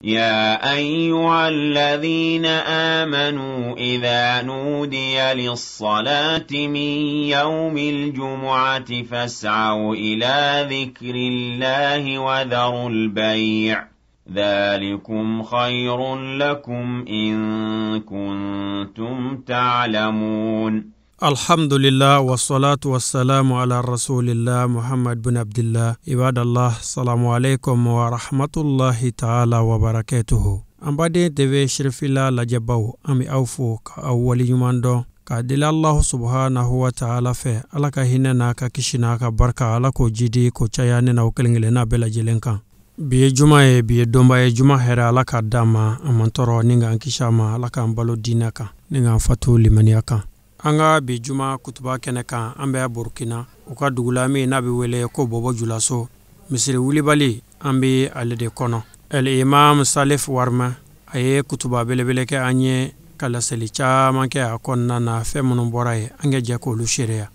يا أيها الذين آمنوا إذا نودي للصلاة من يوم الجمعة فاسعوا إلى ذكر الله وذروا البيع ذلكم خير لكم إن كنتم تعلمون. الحمد لله والصلاة والسلام على رسول الله محمد بن عبد الله. عباد الله السلام عليكم ورحمة الله تعالى وبركاته. أمبادي تبي شرف الله لجباو أمي أوفوك أولي يماندو كادل الله سبحانه وتعالى في على كهيننا ككشنا كبركة على كوجدي كوشياننا وكلنجلنا بلا جلنكا biye jumae biye domba juma hera ala ka dama amantoro ninga ankishama ala ka mbalo dinaka ninga fatu limaniaka anga bi juma kutuba keneka ambe Burkina uka dugulami nabi wele ko bobo julaso misiri wulibali ambe alede kono el imam Salif Warma aye kutuba belebele ke anye kala selicha manke akonna na femunun boraye ange je ko lu sheria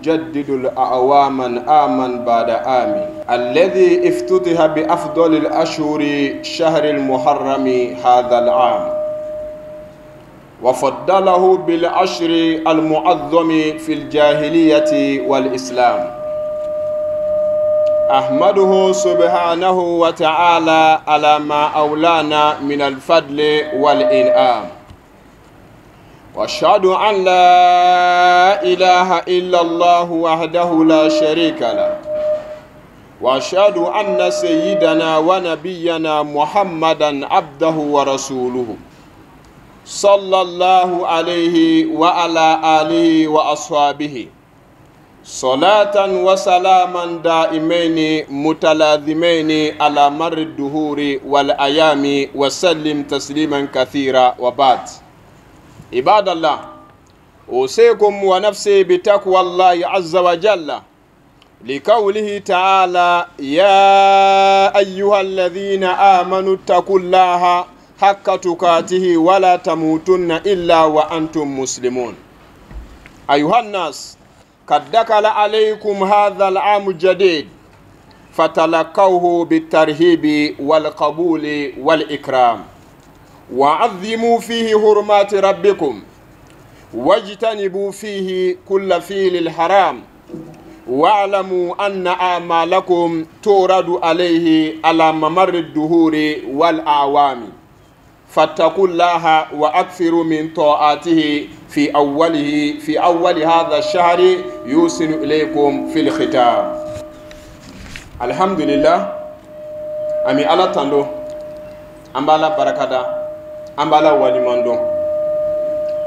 مجدد الأعوام آمن بعد آمن الذي افتتح بأفضل الأشهر شهر المحرم هذا العام وفضله بالعشر المعظم في الجاهلية والإسلام. أحمده سبحانه وتعالى على ما أولانا من الفضل والإنعام وأشهد أن لا إله إلا الله وحده لا شريك له وأشهد أن سيدنا ونبينا محمدا عبده ورسوله صلى الله عليه وعلى آله وأصحابه صلاة وسلاما دائمين متلازمين على مر الدهور والأيام وسلم تسليما كثيرا وبعد. عباد الله أوصيكم ونفسي بتقوى الله عز وجل لقوله تعالى يا أيها الذين آمنوا اتقوا الله حق تقاته ولا تموتن إلا وأنتم مسلمون. أيها الناس قد دخل عليكم هذا العام الجديد فتلقوه بالترهيب والقبول والإكرام وعظموا فيه حرمات ربكم واجتنبوا فيه كل فيل الحرام واعلموا أن أعمالكم تورد عليه على ممر الدهور والأعوام فاتقوا الله وأكثروا من طاعته في أول هذا الشهر يوصل إليكم في الختام. الحمد لله أمي على تندو أمبالا بركادا ambala walimandon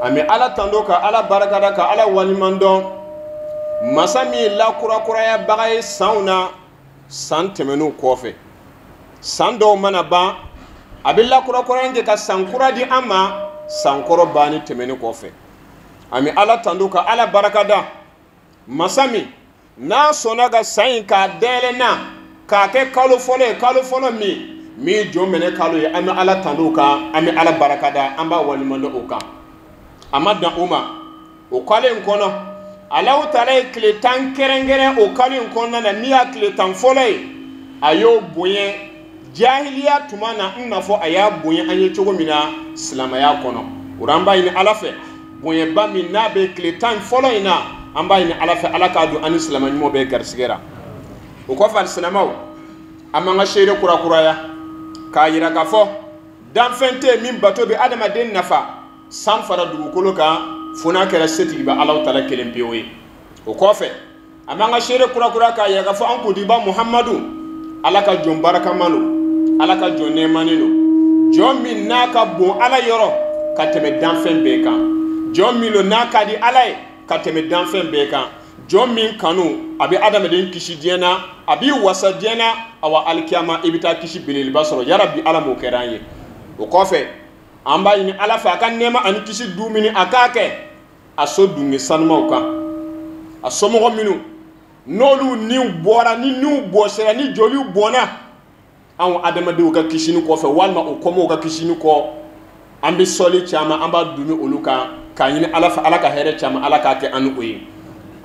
ami ala tandoka ala barakada ka ala walimandon masami la kura ya bagay sauna santemenu kofe sando mana ba abilla kura nge ka sankura di ama sankoro bani temenu kofe ami ala tandoka ala barakada masami na sonaga sain ka dele na ka ke kalu folo mi jomene kalu ya ami ala tanduka ami ala barakada amba walimando uka amada uma ukale nkono ala utale kletan kerengere ukale nkono na niya kletan fole ayo boye jahiliya tumana nnafo aya boye anye chogo mina islam ya kono uramba ini ala fe boye ba mi na be kletan fole ina an b'a ɲini ala fɛ ala k'a don an ni silamɛ ɲumanw bɛɛ garisigɛra o kɔfɛ alisilamɛw an b'an ka seere kurakuraya k'a yira k'a fɔ danfɛn tɛ min bato bɛ adamaden nafa san fara dugukolo kan fo n'a kɛra setigiba Alahu Taala kelen pewu ye o kɔfɛ an b'an ka seere kurakuraya k'a yira k'a fɔ an kuntigiba Muhamadu ala ka jɔn barakaman don ala ka jɔn nɛɛmanen don jɔn min n'a ka bon ala yɔrɔ ka tɛmɛ danfɛn bɛɛ kan jɔn min don n'a ka di ala ye ka tɛmɛ danfɛn bɛɛ kan jɔn min kanu a bɛ adamaden kisi diɲɛ na a b'i wasa diɲɛ na awa alikiyama i bɛ taa kisi belebeleba sɔrɔ yarabi ala m'o kɛra an ye o kɔfɛ an b'a ɲini ala fɛ a ka nɛɛma ani kisi dumuni a k'a kɛ a so dunke sanumaw kan a somɔgɔ minnu n'olu niw bɔra ni niw bɔsira ni joliw bɔnna anw adamadenw ka kisini kɔfɛ walima o kɔmɔw ka kisini kɔ an bɛ sɔli caman an b'a dumi olu kan k'a ɲini ala fɛ ala ka hɛrɛ caman ala k'a kɛ an ni o ye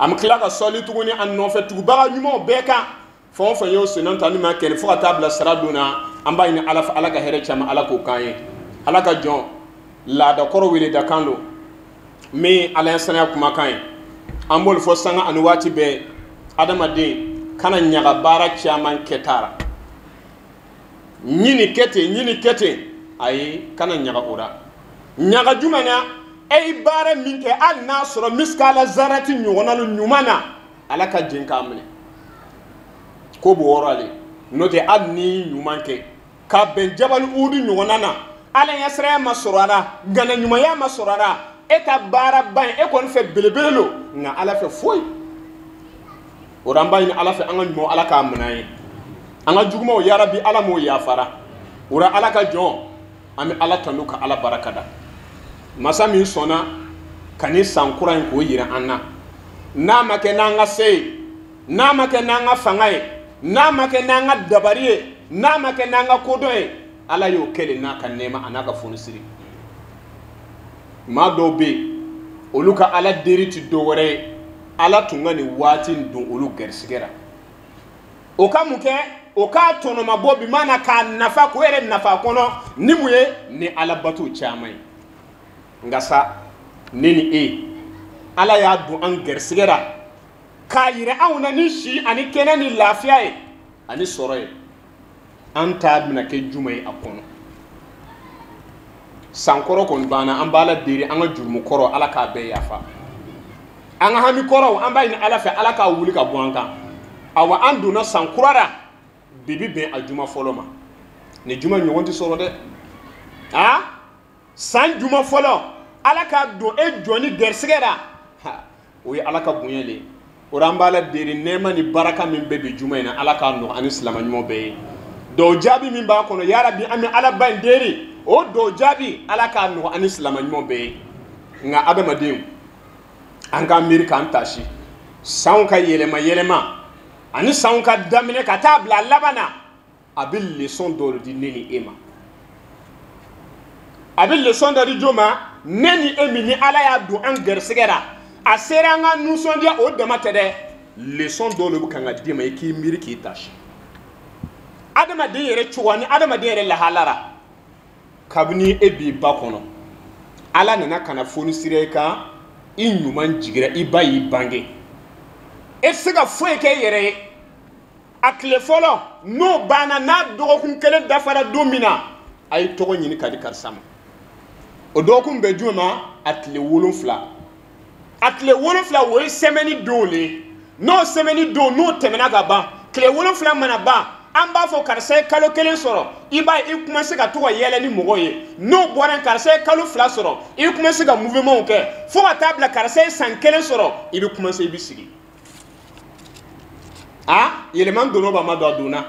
an bɛ tila ka sɔli tuguni an nɔfɛ tugubaga ɲumanw bɛɛ kan fɛn o fɛn y'o senna ta ni ma kɛlɛ fo ka taa bila sira dun na an b'a ɲini ala fɛ ala ka hɛrɛ caman ala k'o k'an ye ala ka jɔn laadakɔrɔ wele da kan don min ala ye saniya kumakan ye an b'olu fɔ sanga ani waati bɛɛ adamaden kana ɲaga baara caman kɛta la ɲini kɛ ten ayi kana ɲaga o la ɲaga jumɛn na e ye baara min kɛ hali n'a sɔrɔ miskala zarati ɲɔgɔnna lu ɲuman na ala ka jɛn k'a minɛ ko b'o yɔrɔ ale n'o tɛ hali n'i ɲuman kɛ ka bɛn jabali udu ɲɔgɔnna na ala ɲɛsiraya ma sɔrɔ a la gana ɲumanya ma sɔrɔ a la e ka baara ba in e kɔni fɛ belebele lo nka ala fɛ foyi o la an b'a ɲini ala fɛ an ka ɲumanw ala k'a minɛ an ye an ka jugumanw yarabi ala m'o yafara o la ala ka jɔn an bɛ ala tanu ka ala baraka da masa min sɔnna ka ni san kura in k'o yira an na n'a ma kɛ n'an ka se ye n'a ma kɛ n'an ka fanga ye n'a ma kɛ n'an ka dabari ye n'a ma kɛ n'an ka kodɔn ye ala y'o kɛ de n'a ka nɛɛma a n'a ka fonisiri maa dɔw bɛ yen olu ka ala deri ti dɔwɛrɛ ye ala tun ka nin waati in don olu garisigɛra o ka mun kɛ o k'a tɔnɔmabɔ bi maana k'a nafa k'o yɛrɛ nafa kɔnɔ ni mun ye ni ala bato caman ye nka sa ne ni e ala y'a don an garisigɛra k'a yira anw na ni si ani kɛnɛ ni lafiya ye ani sɔrɔ ye an t'a bɛna kɛ juma ye a kɔnɔ san kɔrɔ kɔni banna an b'a la deri an ka jurumu kɔrɔ ala k'a bɛɛ yafa an ka hami kɔrɔw an b'a ɲini ala fɛ ala k'a wuli ka bɔ an kan awa an donna san kura la bibi bɛn a juma fɔlɔ ma ni juma ɲɔgɔn tɛ sɔrɔ dɛ san juma fɔlɔ ala k'a don e jɔni garisigɛ la o ye ala ka bonya le o la an b'a la deri nɛɛma ni baraka min bɛ bi juma in na ala k'a nɔgɔ ani silamɛ ɲumanw bɛɛ ye dɔw jaabi min b'a kɔnɔ yarabi an bɛ ala ba in deri o dɔw jaabi ala k'a nɔgɔ ani silamɛ ɲumanw bɛɛ ye nka adamadenw an k'an miiri k'an taasi sanw ka yɛlɛma yɛlɛma ani sanw ka daminɛ ka taa bila laban na a bɛ leçon dɔ di ne ni e ma a bɛ leçon dɔ di jo ma ne ni e min ni ala y'a don an garisigɛra a sera an ka nisɔndiya o dama tɛ dɛ leçon dɔ de bɛ kan ka d'i ma i k'i miiri k'i taasi adamaden yɛrɛ cogo ani adamaden yɛrɛ lahalara kabini e b'i ba kɔnɔ ala nana kana fonisira i kan i ɲuman jigira i ba y'i bange e tɛ se ka foyi kɛ i yɛrɛ ye a tile fɔlɔ n'o banna n'a dɔgɔkun kelen dafara don min na a ye tɔgɔ ɲini ka di karisa ma o dɔgɔkun bɛ jumɛn ma a tile 7 a tile 7 o ye semaine don le n'o semaine don n'o tɛmɛna ka ban tile 7 mana ban an b'a fɔ karisa ye kalo 1 sɔrɔ i b'a ye i commencé ka to ka yɛlɛ ni mɔgɔ ye n'o bɔra karisa ye kalo 2 sɔrɔ i commencé ka mouvement kɛ fo ka taa bila karisa ye san 1 sɔrɔ i bɛ commencé i bɛ sigi yɛlɛma donna ba ma don a donna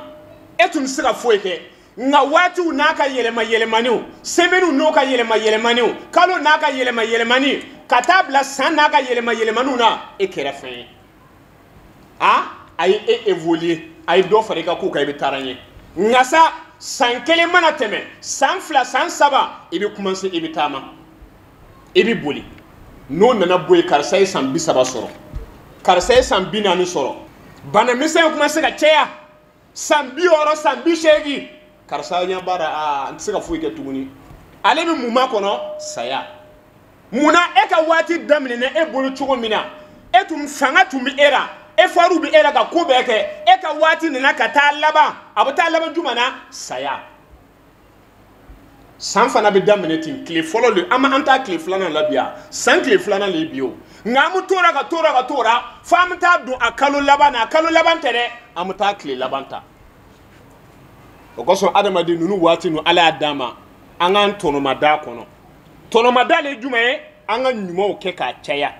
e tun tɛ se ka foyi kɛ nka waatiw n'a ka yɛlɛma yɛlɛmaniw semaines n'o ka yɛlɛma yɛlɛmaniw kalo n'a ka yɛlɛma yɛlɛmani ka taa bila san n'a ka yɛlɛma yɛlɛmaniw na e kɛra fɛn ye a ye e évoluer a ye dɔ fara i ka kow kan i bɛ taara ɲɛ nka sa san 1 mana tɛmɛ san 2 san 3 i bɛ commencer i bɛ taama i bɛ boli n'o nana bɔ yen karisa ye san 30 sɔrɔ karisa ye san 40 sɔrɔ bana misɛnw commencer ka caya san 60 san 80 karisa ɲɛ baara n tɛ se ka foyi kɛ tuguni ale bɛ mun ma kɔnɔ saya munna e ka waati daminɛna e bolo cogo min na etum fanga tum era e faru bi era ka ko beke e ka wati nina ka ta laba abuta laba jumana saya san fana bi damene tin kle folo le ama anta kle flana labia san kle flana le bio ngamu tora famta do akalo laban tere amuta kle labanta ogoso adama de nunu wati no ala adama angan tono mada le jumae angan nyumo ke ka chaya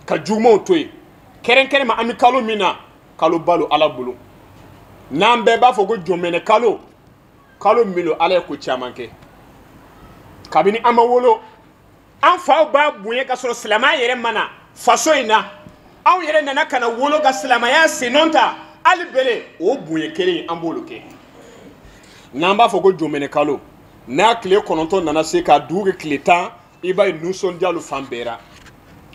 ka jumo toy keren ma ami kalo mina kalo balo ala bulu nambe ba fogo jomene kalo milo ala ko chamanke kabini amawolo an fa ba bunye ka soro silama yere mana faso ina an yere nana kana wolo ga silamaya senonta ali bele o bunye kele an boloke namba fogo jomene kalo na kle kononto nana se ka duge kleta iba nuson dialu fambera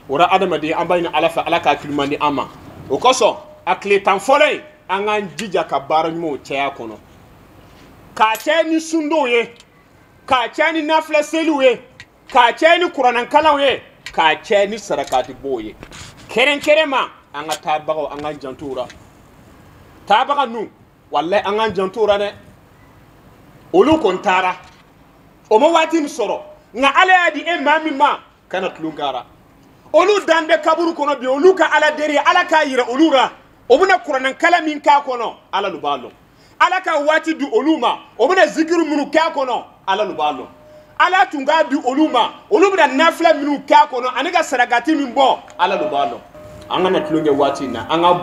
ora adama de amba ina ala fa ala ka kilmani ama o koso akletan fole angan jija ka baranmo cheya kono ka cheni sundo ye ka cheni nafla seluwe ka cheni qur'anan kalawe ka cheni sarakati boye keren ma anga tabago anga jantura tabaga nu wallahi anga jantura ne olu kontara o mo wati mi soro nga ala yadi e mami ma kana tulungara olu dande kaburu kono bi olu ka ala deri ala ka yira olura obuna qur'anan kalamin ka kono ala lubalo ala ka wati du oluma obuna zikiru munu ka kono ala lubalo ala tunga du oluma olubuna nafla minu ka kono aniga saragati min bo ala lubalo anga na tulunge wati na anga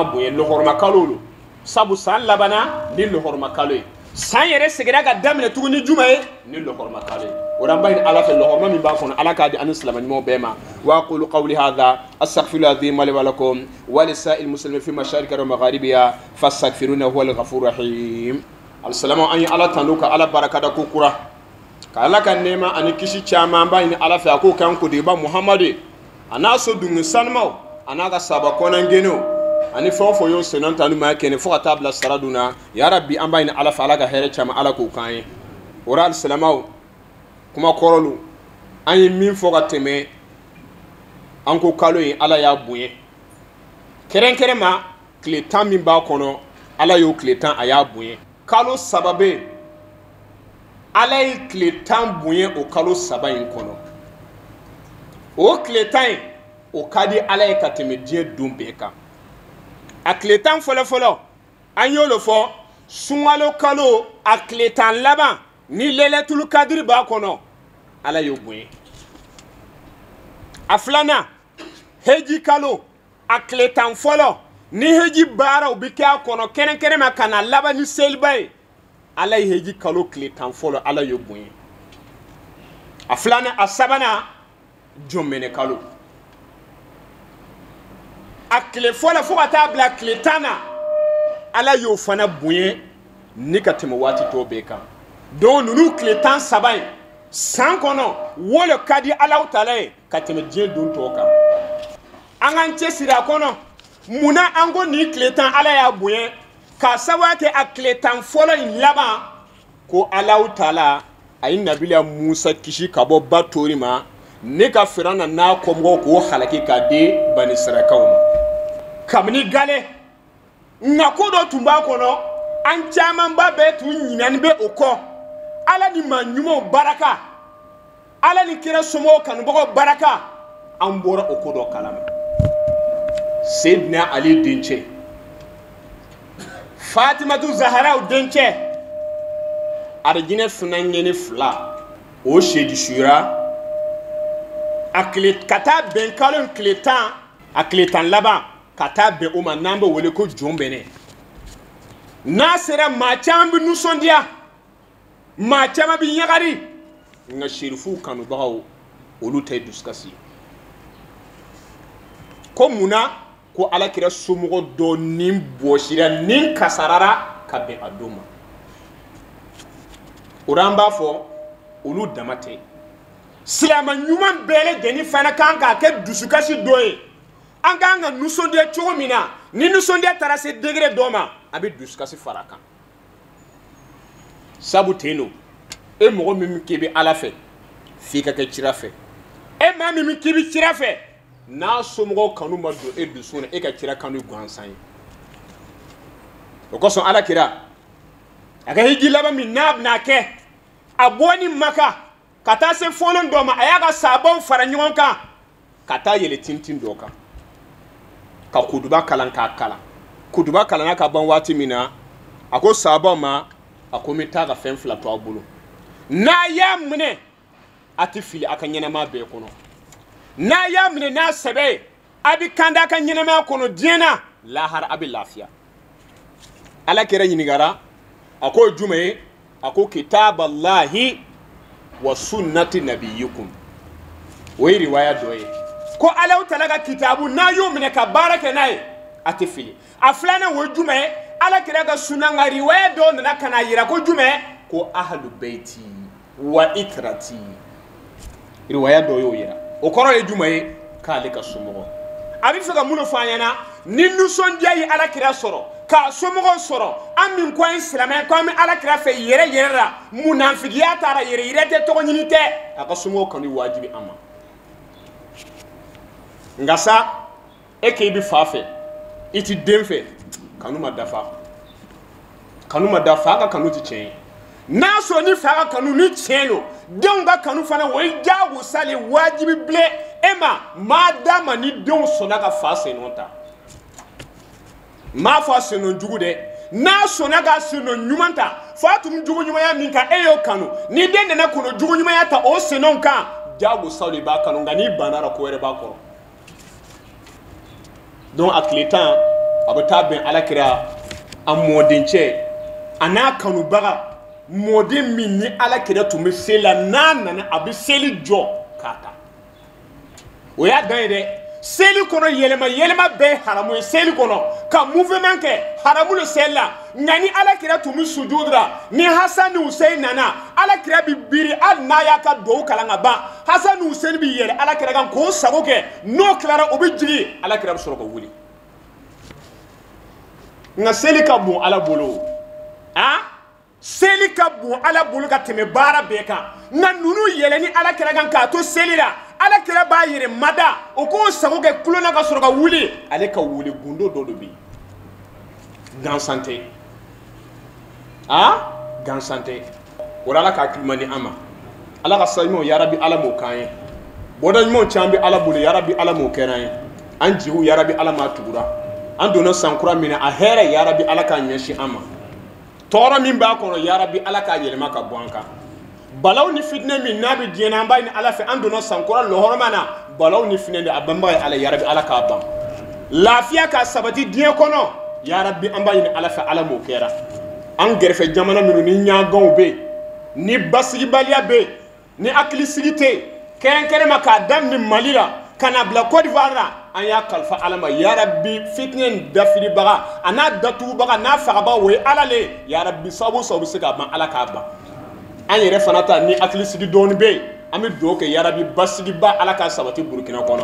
boye lo horma kalolo sabu san labana ni lo horma kaloy san yere segera ga damne tuguni jumae ni lo horma kaloy ورمبين على في اللهم من باكون على كاد أن السلام المو بما وأقول قولي هذا أستغفر الله العظيم لي ولكم ولسائر المسلمين في مشارق ومغاربها فاستغفروه هو الغفور الرحيم السلام على تنوك على بركة كوكرا كلا كان نما أن كشي شامان بين على في أكو كان كديبا محمد أنا صدق سلمو أنا كسبكون جنو أنا فوق يوم سنان تانو ما كان فوق تابلا سرادونا يا ربي أم بين على فعلا كهرة شام على كوكاين ورا السلام kuma korolu anyi min foga teme anko kalo yin ala ya bunye keren ma kletan min ba kono ala yo kletan aya bunye kalo sababe ala yi kletan bunye o kalo sabayin kono o kletan o kadi ala yi kateme die dumbeka a kletan folo anyo lo fo sungalo kalo a kletan laba ni leletul kadiri ba kono ala yobwe aflana heji kalo akletan folo ni heji bara ubika kono keren ma kana laba ni selbay ala heji kalo kletan folo ala yobwe aflana asabana jomene kalo akle folo fo tabla kletana ala yo fana buye ni katemo wati to beka don nunu kletan sabay san kono wolo kadi ala utale kateme je don toka anganche sira kono muna ango ni kletan ala ya buye ka sawake a kletan folo in laba ko ala utala ayin nabila Musa kishi kabo batori ma ne ka firana na komgo ko halaki ka de bani sarakaw kamni gale nakodo tumba kono an chaman ba be tu nyinan be oko ala ni manyumo baraka ala ni kira somo kan bogo baraka an bora okodo kalama Sayyidina Ali dinche Fatima tu Zahra dinche arjine funanyene fla o shedi shura aklet kata ben kalon kletan akletan laba kata be o manambe wole ko jombene nasira ma chambi nusondia ma chama bi nyagari nga shirifu kanu bawo olu tay duskasi ko muna ko ala kira sumugo do nim boshira nin kasarara kabe adoma uramba fo olu damate silama nyuma bele deni fana kanka ke duskasi doye anga nga nusondia chomina ni nusondia tarase degré doma abi duskasi faraka sabuteno e mogo mimi kebe ala fe fika ke chirafe e ma mimi kibi chirafe n'a somɔgɔw kanu ma don e dusu na e ka kira kanu gansan ye o kosɔn ala kira a ka hiji laban min n'a bɛna kɛ a bɔ ni Maka ka taa se fɔlɔn dɔ ma a y'a ka sahabaw fara ɲɔgɔn kan ka taa yɛlɛ tintin dɔ kan ka kutuba kalan k'a kalan kutuba kalanna ka ban waati min na a ko sahabaw ma a ko n bɛ taa ka fɛn fila to a bolo n'a y'a minɛ a tɛ fili a ka ɲɛnɛmaya bɛɛ kɔnɔ n'a y'a minɛ n'a sɛbɛ ye a bɛ kanda a ka ɲɛnɛmaya kɔnɔ diɲɛ na lahara a bɛ lafiya ala kɛra ɲininkara a ko jumɛn ye a ko kitaballahi wa sunnati nabiyikum o ye riwaya dɔ ye ko ala tala ka kitabu n'a y'o minɛ ka baara kɛ n'a ye a tɛ fili a filanan o ye jumɛn ye ala kɛra ka sunna nka riwaya dɔ nana ka na yira ko jumɛn ko ahlu baiti wa itrati riwaya dɔ y'o yira o kɔrɔ ye jumɛn ye k'ale ka somɔgɔ a bɛ fɛ ka mun fɔ an ɲɛna ni nisɔndiya ye ala kira sɔrɔ k'a somɔgɔw sɔrɔ an min ko an ye silamɛ ko an bɛ ala kira fɛ yɛrɛ yɛrɛ la munafigiya taara yɛrɛ yɛrɛ tɛ tɔgɔ ɲini tɛ a ka somɔgɔw kanu wajibi an ma nka sa e k'i bɛ fa fɛ i ti den fɛ kanu ma dafa a ka kanu tɛ tiɲɛ ye n'a sɔrɔ ni fa ka kanu ni tiɲɛ don denw ka kanu fana o ye jagosa le wajibi bilen e ma maa d'a ma ni denw sɔnna ka fa senɲɔ ta m'a fɔ a senɲɔ jugu dɛ n'a sɔnna ka senɲɔ ɲuman ta fa tun jugu ɲumanya min kan e y'o kanu ni den nana kɔnɔ jugu ɲumanya ta o senɲɔw kan jagosa de b'a kanu nka n'i banna la ko wɛrɛ b'a kɔrɔ donc a tile tan a bɛ taa bɛn ala kira a mɔdencɛ a n'a kanubaga mɔden min ni ala kira tun bɛ seli la n'a nana a bɛ seli jɔ k'a ta o y'a dan ye dɛ seli kɔnɔ yɛlɛma bɛɛ haramu ye seli kɔnɔ ka mouvement kɛ haramu le seli la nka ni ala kira tun bɛ sujudu la ni Hasan ni Huseyin nana ala kira bɛ biri hali n'a y'a ka duwawu kalan ka ban Hasan ni Huseyin bɛ yɛlɛ ala kira kan k'o sago kɛ n'o tilara o bɛ jigin ala kira bɛ sɔrɔ ka wuli nka seli ka bon ala bolo seli ka bon ala bolo ka tɛmɛ baara bɛɛ kan nka ninnu yɛlɛ ni ala kira kan k'a to seli la ala kira b'a yɛrɛ mada o k'o sago kɛ kulo la ka sɔrɔ ka wuli ale ka wuli gundo dɔ de bɛ yen gansan tɛ gansan tɛ o la ala k'a hakilima di an ma ala ka sa ɲumanw yarabi ala m'o k'an ye bɔda ɲumanw caman bɛ ala bolo yarabi ala m'o kɛra an ye an jigiw yarabi ala m'a tugura an donna san kura min na a hɛrɛ yarabi ala k'a ɲɛsin an ma tɔɔrɔ min b'a kɔnɔ yarabi ala k'a yɛlɛma ka bɔ an kan balaw ni fitinɛ min n'a bɛ diɲɛ na an b'a ɲini ala fɛ an donna san kura lɔhɔrɔma na balaw ni fitinɛ de a banbaga ye ala yarabi ala k'a ban lafiya ka sabati diɲɛ kɔnɔ yarabi an b'a ɲini ala fɛ ala m'o kɛra an gɛrɛfɛ jamana minnu ni ɲaganw bɛ yen ni basigibaliya bɛ yen ni hakilisigi tɛ yen kɛrɛnkɛrɛnma k'a daminɛ mali la ka na bila Côte d'Ivoire la an y'a kalifa ala ma yarabi fitinɛ in dafiribaga a n'a datugubaga n'a fagabaga o ye ala le yarabi sababu bɛ se k'a ban ala k'a ban an yɛrɛ fana ta ni hakilisigi dɔɔni bɛ yen an bɛ dugawu kɛ yarabi basigiba ala k'a sabati Burukina kɔnɔ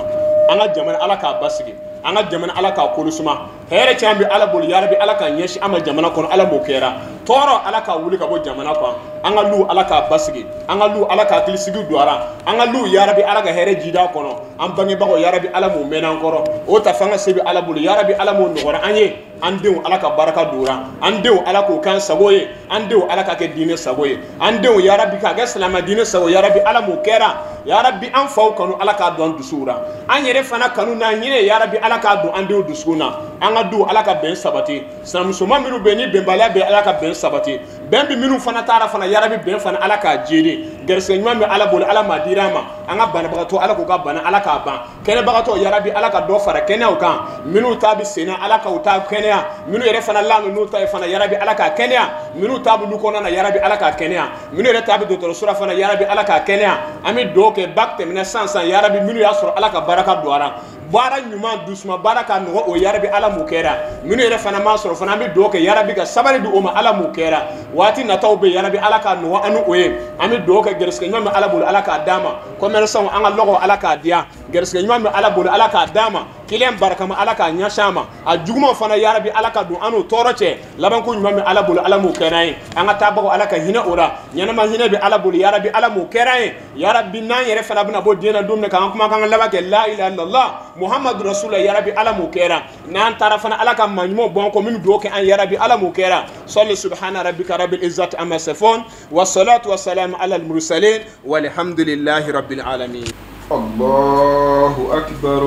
an ka jamana ala k'a basigi an ka jamana ala k'a kolo suma hɛrɛ caman bɛ ala bolo yarabi ala k'a ɲɛsin an ma jamana kɔnɔ ala m'o kɛra tɔɔrɔ ala k'a wuli ka bɔ jamana kɔnɔ an ka lu ala k'a basigi an ka lu ala k'a hakilisigi don ara an ka lu yarabi ala ka hɛrɛ jida kɔnɔ an bangebagaw yarabi ala m'o mɛnna an kɔrɔ o ta fanga se bɛ ala bolo yarabi ala m'o nɔgɔra an ye an denw ala ka baraka dora an denw ala k'o k'an sago ye an denw ala ka kɛ diinɛ sago ye an denw yarabi k'a kɛ silamɛ diinɛ sago yarabi ala m'o kɛra yarabi an faw kanu ala k'a don an dusuw la an yɛrɛ fana kanu n'an ɲinɛ yarabi ala k'a don an denw dusukun na an ka du ala ka bɛn sabati sinamusoman minnu bɛ ni bɛnbaliya bɛ ala ka bɛn sabati bɛn bɛ minnu fana taara fana yarabi bɛn fana ala k'a jeli gɛrɛsɛgɛ ɲuman bɛ ala bolo ala m'a dir'a ma an ka banabagatɔ ala k'u ka bana ala k'a ban kɛnɛbagatɔ yarabi ala ka dɔ fara kɛnɛyaw kan minnu ta bɛ senna ala k'u ta kɛnɛya minnu yɛrɛ fana la n'u ta ye fana yarabi ala k'a kɛnɛya minnu ta bɛ du kɔnɔna na yarabi ala k'a kɛnɛya minnu yɛrɛ ta bɛ dɔgɔtɔrɔso la fana yarabi ala k'a kɛnɛya an bɛ dugawu kɛ bac tɛmɛna sisan yarabi minnu y'a sɔrɔ ala ka baraka don ara baara ɲuman dusuma baara ka nɔgɔ o yarabi ala m'o kɛra minnu yɛrɛ fana m'a sɔrɔ fana an bɛ dugawu kɛ yarabi ka sabali di o ma ala m'o kɛra waati nataw bɛ yarabi ala k'a nɔgɔ an ni o ye an bɛ dugawu kɛ gɛrɛsɛgɛ ɲuman bɛ ala bolo ala k'a d'a ma commerçant an ka lɔgɔ ala k'a diya gɛrɛsɛgɛ ɲuman bɛ ala bolo ala k'a d'a ma kilen barakama ala ka nya shama a juguma fana ya rabbi ala ka du anu toroche laban ko nyuma mi ala bulu ala mu keray anga tabago ala ka hina ora nyana ma hina bi ala bulu ya rabbi ala mu keray ya rabbi nan yere fana bina bo dina dum ne kan kuma kan laba ke la ilaha illallah muhammadur rasulullah ya rabbi ala mu kera nan tarafana ala ka manimo bon ko min do ke an ya rabbi ala mu kera salli subhana rabbika rabbil izzati amma yasifun wassalatu wassalamu ala al mursalin walhamdulillahi rabbil alamin. الله أكبر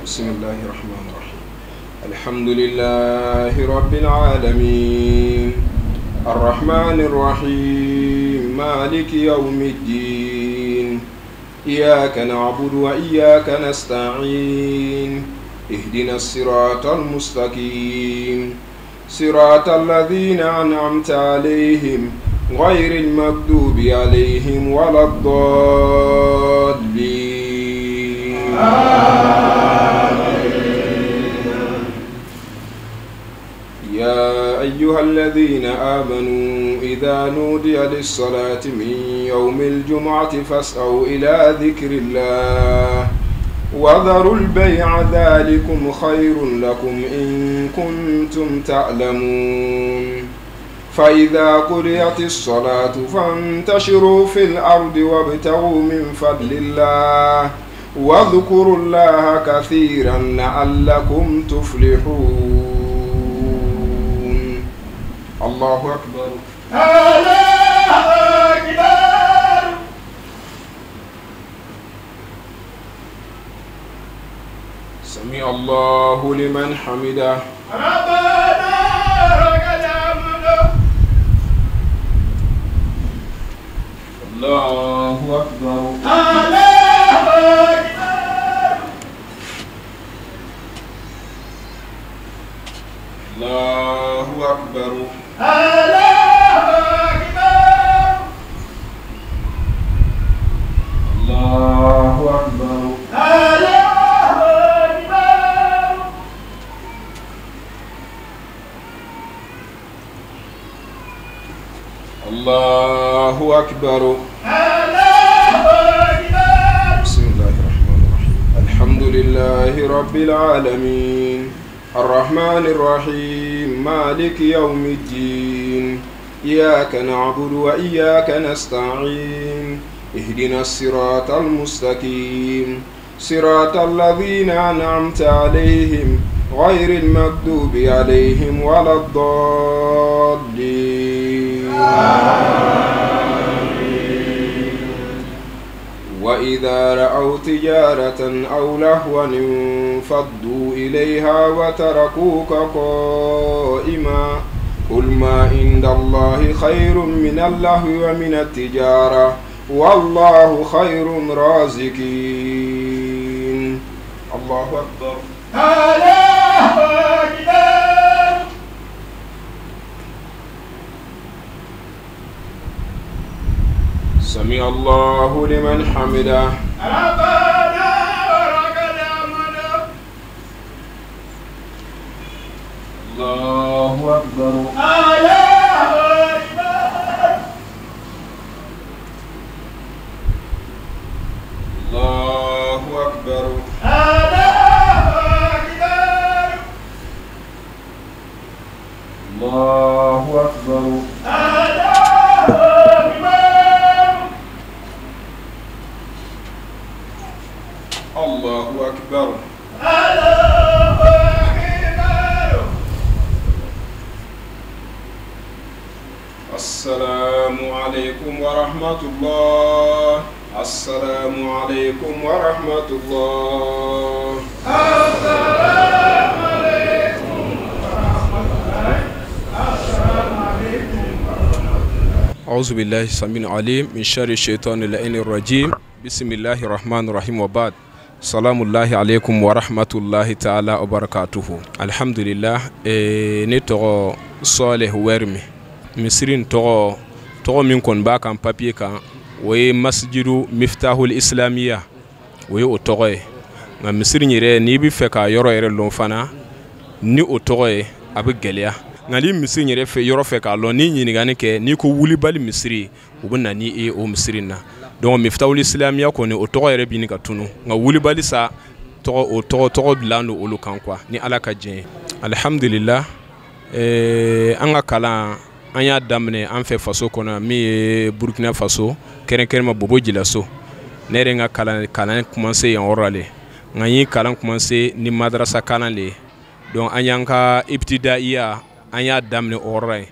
بسم الله الرحمن الرحيم الحمد لله رب العالمين الرحمن الرحيم مالك يوم الدين إياك نعبد وإياك نستعين اهدنا الصراط المستقيم صراط الذين أنعمت عليهم غير المغضوب عليهم ولا الضالين يا أيها الذين آمنوا إذا نودي للصلاة من يوم الجمعة فاسعوا إلى ذكر الله وذروا البيع ذلكم خير لكم إن كنتم تعلمون فإذا قضيت الصلاة فانتشروا في الأرض وابتغوا من فضل الله واذكروا الله كثيرا لعلكم تفلحون. الله أكبر. سمع الله لمن حمده. ربنا لك الحمد. الله أكبر. الله أكبر. الله أكبر. الله أكبر. بسم الله الرحمن الرحيم الحمد لله رب العالمين الرحمن الرحيم مالك يوم الدين إياك نعبد وإياك نستعين اهدنا الصراط المستقيم صراط الذين أنعمت عليهم غير المغضوب عليهم ولا الضالين. وإذا رأوا تجارة أو لهوا انفضوا إليها وتركوك قائما قل ما عند الله خير من اللهو ومن التجارة والله خير الرازقين. الله أكبر. سمع الله لمن حمده. ربنا ولك الحمد. الله أكبر. الله أكبر. الله أكبر. الله أكبر. السلام عليكم ورحمة الله. السلام عليكم ورحمة الله. السلام عليكم ورحمة الله. السلام عليكم ورحمة الله. أعوذ بالله السميع العليم من شر الشيطان اللعين الرجيم. بسم الله الرحمن الرحيم وبعد. سلام الله عليكم ورحمة الله تعالى وبركاته. الحمد لله. نتوى صالح ورمي مصرين توغو من كون باكان بابي كان وي مسجد مفتاح الإسلامية وي أوتوغي مصرين يري نيبي فكا يورو يري لون فانا ni otoye abe gelia ngali misiri yɛrɛ fɛ yɔrɔ fɛ k'a lɔn ni ɲininkali kɛ n'i ko wulibali misiri u bɛ na ni o misiri na donc Miftahul Islamia kɔni o tɔgɔ yɛrɛ bɛ ɲini ka tunu nka wulibali sa tɔgɔ dilan don olu kan quoi ni Ala ka jɛn ye alhamdulillah an ka kalan an y'a daminɛ an fɛ faso kɔnɔ min ye Burkina Faso kɛrɛnkɛrɛnma Bobo Djilasso ne yɛrɛ ka kalan commencé yan yɔrɔ la nka n ye kalan commencé ni madrasa kalan le donc an y'an ka ibtidaiya an y'a daminɛ o yɔrɔ ye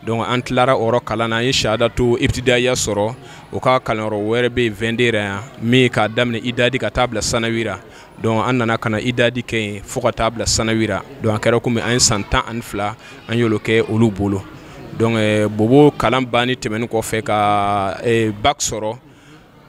donc an tilara o yɔrɔ kalan na an ye shahadatu ibtidaiya sɔrɔ o ka kalanyɔrɔ wɛrɛ bɛ yen Wendera yan min k'a daminɛ idadi ka taa bila sanawira donc an nana kana idadi kɛ yen fo ka taa bila sanawira donc a kɛra komi an ye san 12 an y'olu kɛ olu bolo donc Bobo kalan banni tɛmɛnen kɔfɛ ka bac sɔrɔ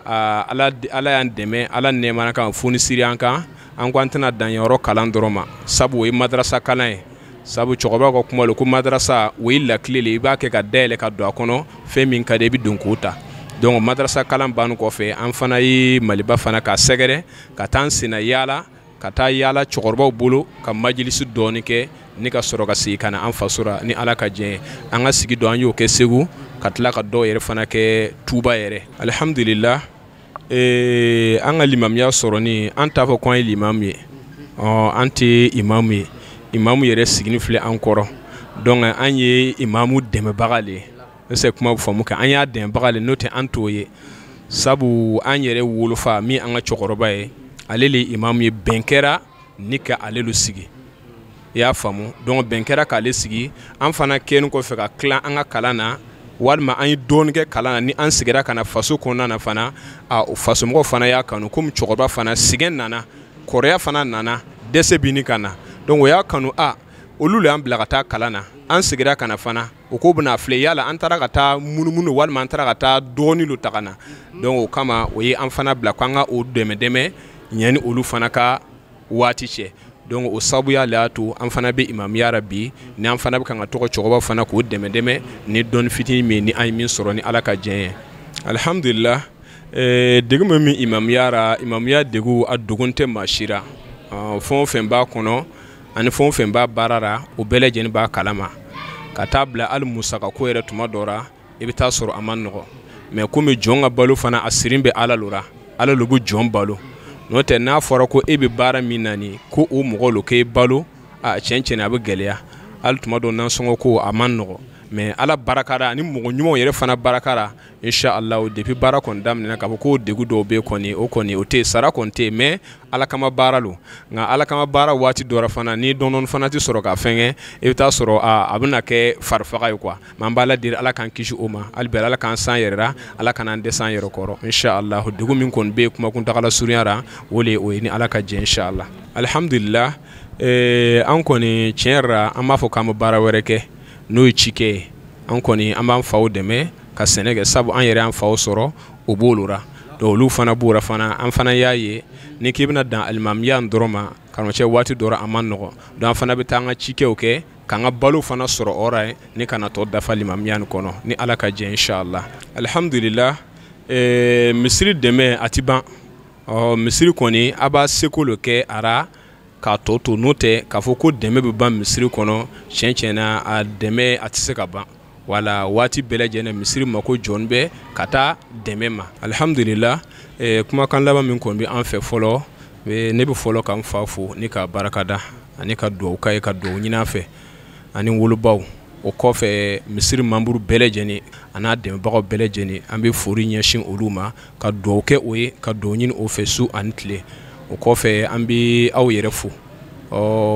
ala y'an dɛmɛ ala nɛɛmana kan fonisiri an kan an ko an tɛna dan yɔrɔ kalan dɔrɔn ma sabu o ye madrasa kalan ye sabu cɛkɔrɔba ka kuma lo ko madrasa o ye lakile le i b'a kɛ ka dayɛlɛ ka don a kɔnɔ fɛn min ka di i bɛ don k'o ta donc madrasa kalan banni kɔfɛ an fana ye Maliba fana ka sɛgɛrɛ ka taa an senna yaala ka taa yaala cɛkɔrɔbaw bolo ka majilisi dɔɔni kɛ ni ka sɔrɔ ka sigi ka na an faso la ni Ala ka jɛn ye an ka sigi dɔ an y'o kɛ Segu ka tila ka dɔw yɛrɛ fana kɛ Tuba yɛrɛ alhamdulillah an ka limamiya sɔrɔni an t'a fɔ ko an ye limamu ye an tɛ imamu ye imamu yɛrɛ sigini filɛ an kɔrɔ donc an ye imamu dɛmɛbaga le ne se kuma faamu kɛ an y'a dɛmɛbaga le n'o tɛ an t'o ye sabu an yɛrɛ wolofa min an ka cɛkɔrɔba ye ale le imamu ye bɛn kɛra ni ka ale lu sigi i y'a faamu donc bɛn kɛra k'ale sigi an fana kɛlen kɔfɛ ka tila an ka kalan na walima an ye dɔɔni kɛ kalan na ni an sigira ka na faso kɔnɔna na fana o fasomɔgɔw fana y'a kanu komi cɛkɔrɔba fana sɛgɛn nana kɔrɔya fana nana dɛsɛ bi ni ka na donc o y'a kanu olu le y'an bila ka taa kalan na an sigira ka na fana o ko bɛna filɛ yala an taara ka taa munumunu walima an taara ka taa dɔɔni lo ta ka na donc o kama o ye an fana bila k'an ka o dɛmɛ ɲɛni olu fana ka waati cɛ donc o sabuya le y'a to an fana bɛ imamiya la bi ni an fana bɛ kan ka tɔgɔ cɛkɔrɔba fana k'o dɛmɛ ni dɔɔni fitinin min ni an ye min sɔrɔ ni Ala ka jɛn ye alhamdulillah degu min imamiya la imamiya degu a dogon tɛ maa si la fɛn o fɛn b'a kɔnɔ ani fɛn o fɛn b'a baara la o bɛɛ lajɛlen b'a kalama ka taa bila hali musaka ko yɛrɛ tuma dɔ la i bɛ taa sɔrɔ a man nɔgɔ mais komi jɔn ka balo fana a sirin bɛ Ala lo la Ala lo bɛ jɔn balo n'o tɛ n'a fɔra ko e bɛ baara min na ni ko o mɔgɔ lo k'e balo tiɲɛ a bɛ gɛlɛya hali tuma dɔ nansɔngɔ ko a man nɔgɔ mais Ala barakara ani mɔgɔ ɲumanw yɛrɛ fana barakara inshallah depuis baara kɔni daminɛna k'a fɔ ko degu dɔw bɛ kɔni o tɛ sara kɔni tɛ mais Ala kama baara lo nka Ala kama baara waati dɔra fana ni dɔɔni fana tɛ sɔrɔ ka fɛngɛ i bɛ taa sɔrɔ a bɛna kɛ farifaga ye quoi mais an b'a la deli Ala k'an kisi o ma hali bi Ala k'an san yɛrɛ la Ala kan'an dɛsɛ an yɛrɛ kɔrɔ inshallah degu min kɔni bɛ kumakuntagala surunyara o ye ni Ala ka jɛn inshallah alhamdulillah an kɔni tiɲɛ yɛrɛ la an b'a fɔ k'an bɛ baara wɛrɛ kɛ n'o ye ci kɛ ye an kɔni an b'an faw dɛmɛ ka sɛnɛ kɛ sabu an yɛrɛ an faw sɔrɔ o b'olu la donc olu fana b'o la fana an fana y'a ye ni k'i bɛna dan alimamiya dɔrɔn ma karamɔgɔcɛ waati dɔrɔn a man nɔgɔ donc an fana bɛ taa an ka cikɛw kɛ k'an ka balo fana sɔrɔ ɔra ye ni kana tɔ dafa limamiya nin kɔnɔ ni Ala ka jɛn inshallah alhamdulillah misiri dɛmɛ a ti ban misiri kɔni a b'a seko lo kɛ ara k'a tɔ to n'o tɛ k'a fɔ ko dɛmɛ bɛ ban misiri kɔnɔ tiɲɛ na a dɛmɛ a tɛ se ka ban wala waati bɛɛ lajɛlen misiri mako jɔn bɛ ka taa dɛmɛ ma alhamdulillah kumakan laban min kɔni bɛ an fɛ fɔlɔ ne bɛ fɔlɔ ka n fa fo ni ka barakada ani ka dugawu k'a ye ka dugawu ɲini a fɛ ani wolobaw o kɔfɛ misiri mamuru bɛɛ lajɛlen a n'a dɛmɛbagaw bɛɛ lajɛlen an bɛ fori ɲɛsin olu ma ka dugawu kɛ o ye ka dugawu ɲini o fɛ su ani tile o kɔfɛ an bɛ aw yɛrɛ fo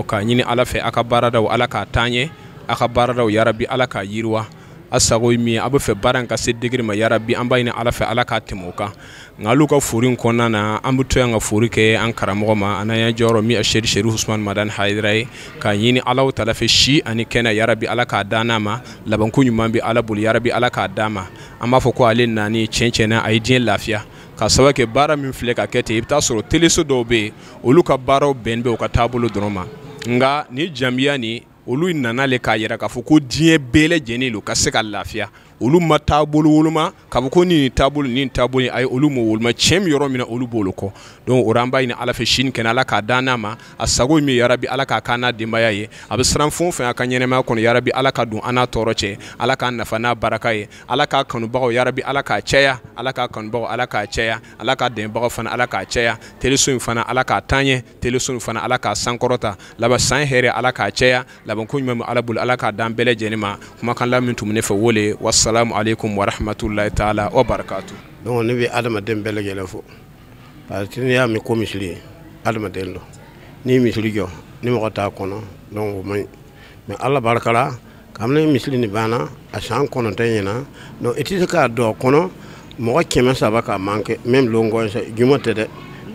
k'a ɲini Ala fɛ a ka baaradaw Ala k'a taa ɲɛ a ka baaradaw yarabi Ala k'a yiriwa a sago ye min ye a bɛ fɛ baara in ka se degré ma yarabi an b'a ɲini Ala fɛ Ala k'a tɛmɛ o kan nka hali ka fori in kɔnɔna na an bɛ to yan ka fori kɛ an karamɔgɔ ma an n'an jɔyɔrɔ min Seydi Sherif Usman Madani Hayidara ye k'a ɲini Ala Taala fɛ si ani kɛnɛ yarabi Ala k'a d'an ma labanko ɲuman bɛ Ala bolo yarabi Ala k'a d'a ma an b'a fɔ ko ale nani tiɲɛ na a ye diɲɛ lafiya ka sababu kɛ baara min filɛ ka kɛ ten i bɛ taa sɔrɔ teleso dɔw bɛ yen olu ka baaraw bɛn bɛ u ka taabolo dɔrɔn ma nka ni jamiya ni olu nana le k'a yira k'a fɔ ko diɲɛ bɛɛ lajɛlen lo ka se ka lafiya olu ma taabolo woloma ka fɔ ko nin taabolo ay olu mo woloma cɛm yɔrɔ min na olu b'olu kɔ donc o ran b'a ɲini Ala fɛ sini kɛnɛ Ala k'a dan n'a ma a sago min yarabi Ala k'a k'a n'a denbaya ye a bɛ siran fɛn o fɛn a ka ɲɛnɛmaya kɔnɔ yarabi Ala ka don an n'a tɔɔrɔ cɛ Ala k'a nafa n'a baraka ye Ala k'a kanubagaw yarabi Ala k'a cɛya Ala k'a kanubagaw Ala k'a cɛya Ala k'a dɛmɛbagaw fana Ala k'a cɛya teleso in fana Ala k'a taɲɛ teleso in fana Ala k'a sankɔrɔta laban san hɛrɛ Ala k'a cɛya laban ko ɲuman Ala bolo Ala k'a dan bɛɛ lajɛlen ma kumakan la min tun ne fɛ wole wassalamu alaikum wa rahmatullahi ta'ala wa barakatuh. Donc ne bɛ adamaden bɛɛ lajɛlen fo parce que n'i y'a mɛn ko misiri adamaden don ni misiri jɔ ni mɔgɔ t'a kɔnɔ donc o man ɲi mais Ala barika la kabini misiri nin banna a san 9 ɲɛna donc i tɛ se k'a dɔn kɔnɔ mɔgɔ 300 k'a manqué même longo juma tɛ dɛ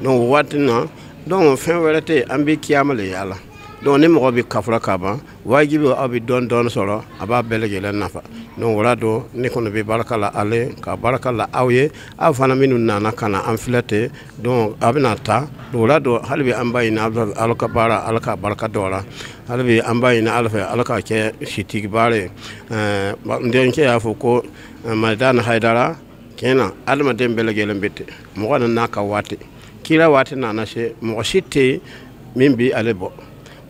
donc o waati na donc fɛn wɛrɛ tɛ an bɛ kiyama le yaala donc ni mɔgɔ bɛ kafura ka ban wajibi aw bɛ dɔɔni sɔrɔ a b'a bɛɛ lajɛlen nafa donc wala don ne kɔni bɛ barika la ale ka barika la aw ye aw fana minnu nana ka na an filɛ ten donc a bɛna taa donc wala don hali bi an b'a ɲini Ala ka baara Ala ka barika dɔ la hali bi an b'a ɲini Ala fɛ Ala ka kɛ sitigi baara ye n denkɛ y'a fɔ ko Maidana Haidara tiɲɛ na adamaden bɛɛ lajɛlen bɛ ten mɔgɔ nana n'a ka waati kira waati nana se mɔgɔ si tɛ yen min bɛ ale bɔ.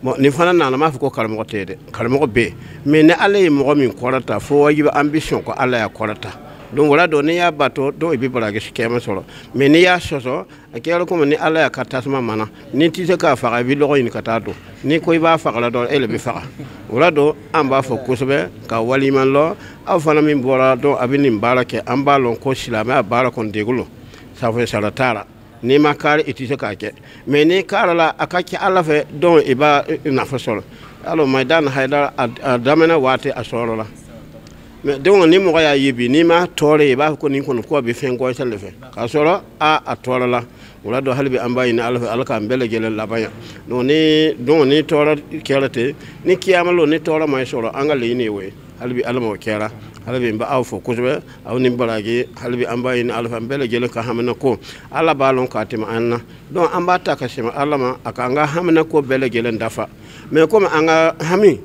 Bon ni fana nana m'a fɔ ko karamɔgɔ tɛ dɛ karamɔgɔ bɛ mais ni Ala ye mɔgɔ min kɔrɔta fo wajibi ambition ko Ala y'a kɔrɔta donc wala don n'i y'a bato donc i bɛ baraki kɛmɛ sɔrɔ mais n'i y'a sɔsɔ a kɛra komi ni Ala y'a ka tasuma mana ni tɛ se k'a faga i bɛ lɔgɔ ɲini ka taa don ni ko i b'a faga la dɔrɔn e le bɛ faga wala don an b'a fɔ kosɛbɛ ka waliɲuman lɔ aw fana min bɔra donc a bɛ nin baara kɛ an b'a lɔn ko silamɛya baara kɔni degun safɛ sara t'a la ni ma kari i tɛ se k'a kɛ mais ni kari la a ka kɛ Ala fɛ donc i b'a nafa sɔrɔ alors Maidana Haidara a daminɛ waati a sɔrɔ la mais donc ni mɔgɔ y'a ye bi n'i ma tɔɔrɔ ye i b'a fɔ ko nin kɔni ko a bɛ fɛn gɔnsɛ le fɛ k'a sɔrɔ a tɔɔrɔ la wala don hali bi an b'a ɲini Ala fɛ Ala k'an bɛɛ lajɛlen laban yan donc ni tɔɔrɔ kɛra ten ni kiyama lo ni tɔɔrɔ ma sɔrɔ an ka laɲini ye o ye hali bi Ala m'o kɛra hali bi n bɛ aw fɔ kosɛbɛ aw ni baraji hali bi an b'a ɲini Ala fɛ an bɛɛ lajɛlen ka hamina ko Ala b'a lɔn k'a tɛmɛ an na donc an b'a ta ka sɛmɛ Ala ma a k'an ka hamina ko bɛɛ lajɛlen dafa mais comme an ka hami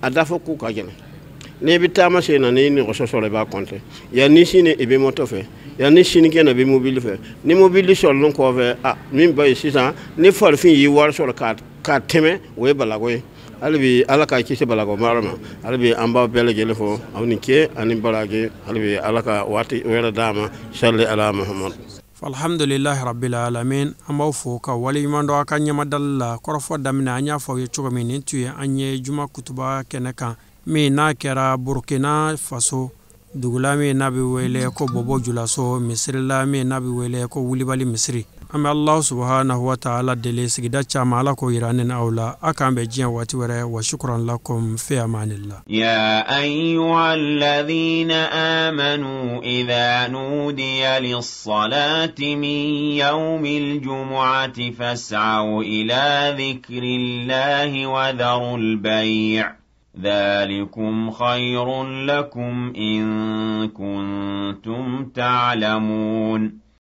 a dafa ko ka gɛlɛn n'i bɛ taama sen na n'i nɛgɛso sɔrɔ i b'a compter yan ni sini i bɛ moto fɛ yan ni sinikɛ na i bɛ mobili fɛ ni mobili sɔrɔlen kɔfɛ min ba ye sisan ni farifin y'i wari sɔrɔ k'a tɛmɛ o ye balago ye hali bi Ala k'a kisi balago mara ma hali bi an b'aw bɛɛ lajɛlen fɔ aw ni ce ani baraji hali bi Ala ka waati wɛrɛ d'a ma salli ala Muhammad. Alhamdulillahi rabbil alamin an b'aw fo ka waliɲuman dɔ a ka ɲɛmadali la kɔrɔfɔ daminɛ an y'a fɔ aw ye cogo min nin tun ye an ye juma kutuba kɛnɛ kan min n'a kɛra Burkina Faso dugula min n'a bɛ wele ko Bobo Julaso misiri la min n'a bɛ wele ko Wulibali misiri an bɛ Allah subhanahu wa ta'ala deli sigida caman Ala ko yira ne n'aw la a k'an bɛ diɲɛ waati wɛrɛ wa shukran lakum fi amanillah. Ya ayyuhalladhina amanu idha nudiya lis-salati min yawmil jumu'ati fas'aw ila dhikrillahi wa dharul bay' ذلكم خير لكم إن كنتم تعلمون